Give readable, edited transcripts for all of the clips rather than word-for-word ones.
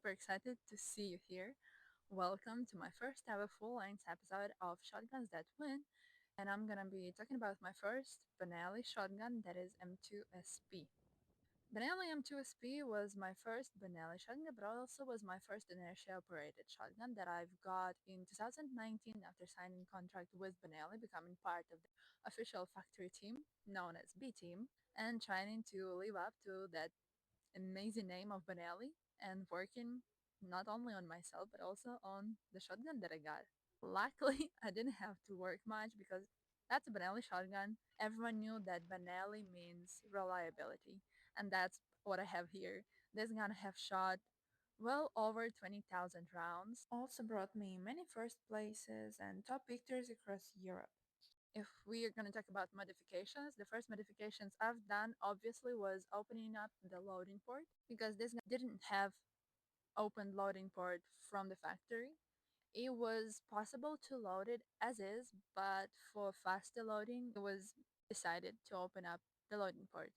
super excited to see you here. Welcome to my first ever full-length episode of Shotguns That Win, and I'm gonna be talking about my first Benelli shotgun, that is M2 SP. Benelli M2 SP was my first Benelli shotgun, but also was my first inertia-operated shotgun that I've got in 2019 after signing contract with Benelli, becoming part of the official factory team known as B-Team, and trying to live up to that amazing name of Benelli and working not only on myself but also on the shotgun that I got. Luckily, I didn't have to work much because that's a Benelli shotgun. Everyone knew that Benelli means reliability, and that's what I have here. This gun have shot well over 20,000 rounds, also brought me many first places and top victories across Europe. If we are going to talk about modifications, the first modifications I've done obviously was opening up the loading port because this gun didn't have open loading port from the factory. It was possible to load it as is, but for faster loading, it was decided to open up the loading port.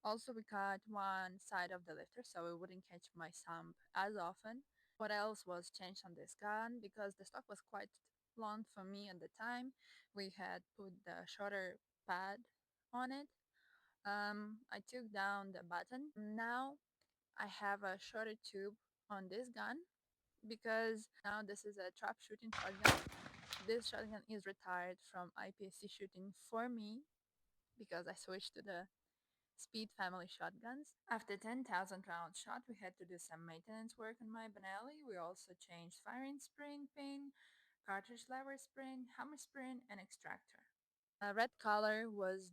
Also, we cut one side of the lifter so it wouldn't catch my sump as often. What else was changed on this gun? Because the stock was quite long for me at the time, we had put the shorter pad on it. I took down the button. Now I have a shorter tube on this gun because now this is a trap shooting shotgun. This shotgun is retired from IPSC shooting for me because I switched to the Speed family shotguns. After 10,000 rounds shot, we had to do some maintenance work on my Benelli. We also changed firing spring pin, cartridge lever spring, hammer spring, and extractor. Red color was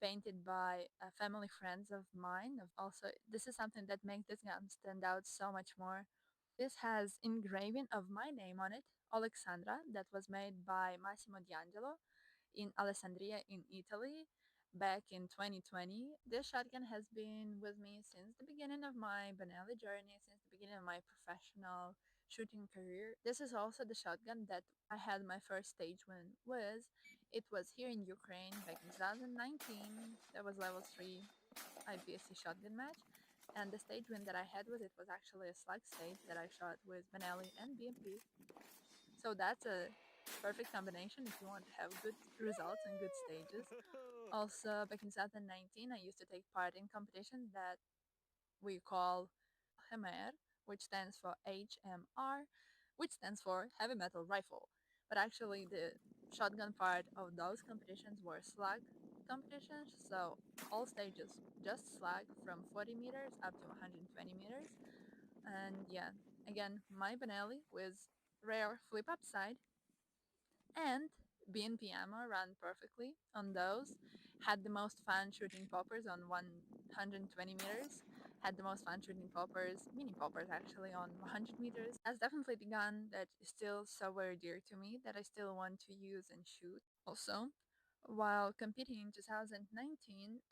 painted by family friends of mine. Also, this is something that makes this gun stand out so much more. This has engraving of my name on it, Alexandra, that was made by Massimo D'Angelo in Alessandria in Italy back in 2020. This shotgun has been with me since the beginning of my Benelli journey, since the beginning of my professional shooting career. This is also the shotgun that I had my first stage win with. It was here in Ukraine back in 2019. That was level 3 IPSC shotgun match. And the stage win that I had with it was actually a slug stage that I shot with Benelli and BMP. So that's a perfect combination if you want to have good results and good stages. Also, back in 2019, I used to take part in competitions that we call HMR, which stands for HMR, which stands for Heavy Metal Rifle. But actually, the shotgun part of those competitions were slug competitions, so all stages just slug from 40 meters up to 120 meters. And yeah, again, my Benelli with rare flip up side and BNP ammo ran perfectly on those. Had the most fun shooting poppers on 120 meters. Had the most fun shooting poppers, mini poppers actually, on 100 meters. That's definitely the gun that is still so very dear to me that I still want to use and shoot. Also, while competing in 2019,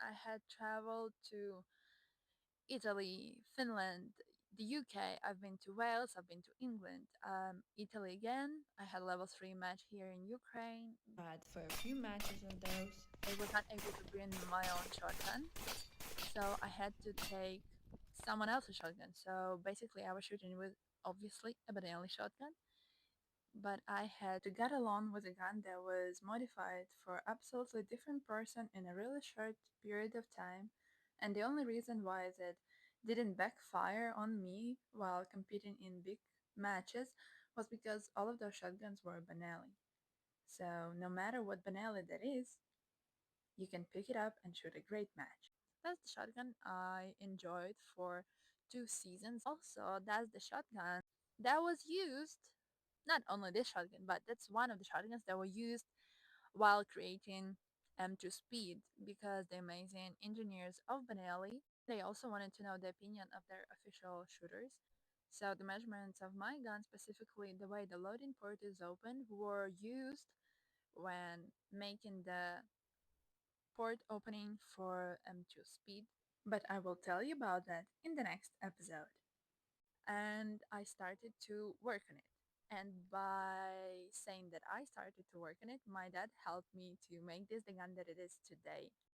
I had traveled to Italy, Finland, the UK. I've been to Wales. I've been to England. Italy again. I had a level 3 match here in Ukraine. But for a few matches of those, I was not able to bring my own shotgun. So I had to take someone else's shotgun. So basically, I was shooting with obviously a Benelli shotgun. But I had to get along with a gun that was modified for absolutely different person in a really short period of time, and the only reason why it didn't backfire on me while competing in big matches was because all of those shotguns were Benelli. So no matter what Benelli that is, you can pick it up and shoot a great match. That's the shotgun I enjoyed for 2 seasons. Also, that's the shotgun that was used, not only this shotgun, but that's one of the shotguns that were used while creating M2 Speed because the amazing engineers of Benelli, they also wanted to know the opinion of their official shooters. So the measurements of my gun, specifically the way the loading port is open, were used when making the port opening for M2 Speed. But I will tell you about that in the next episode. And I started to work on it. And by saying that I started to work on it, my dad helped me to make this the gun that it is today.